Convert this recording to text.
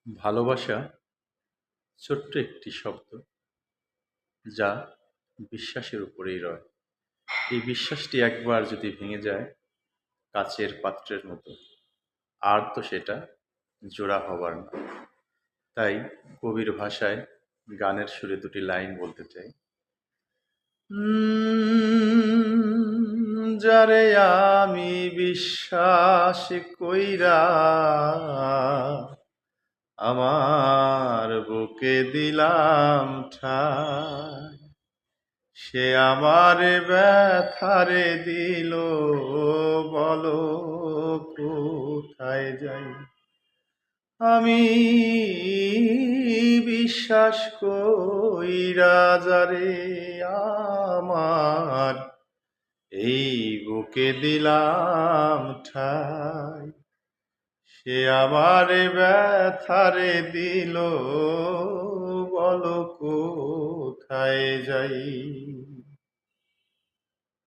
ভালোবাসা ছোট্ট একটি শব্দ যা বিশ্বাসের উপরেই রয়। এই বিশ্বাসটি একবার যদি ভেঙে যায় কাচের পাত্রের মতো, আর তো সেটা জোড়া হবার না। তাই কবির ভাষায় গানের সুরে দুটি লাইন বলতে চাই। যারে আমি বিশ্বাস কইরা আমার বুকে দিলাম ঠাই, সে আমারে ব্যথারে দিল, বলো কোথায় যাই। আমি বিশ্বাস কইরা যারে আমার এই বুকে দিলাম ঠাই, সে আমারে ব্যথারে দিল, বলো কোথায় যাই।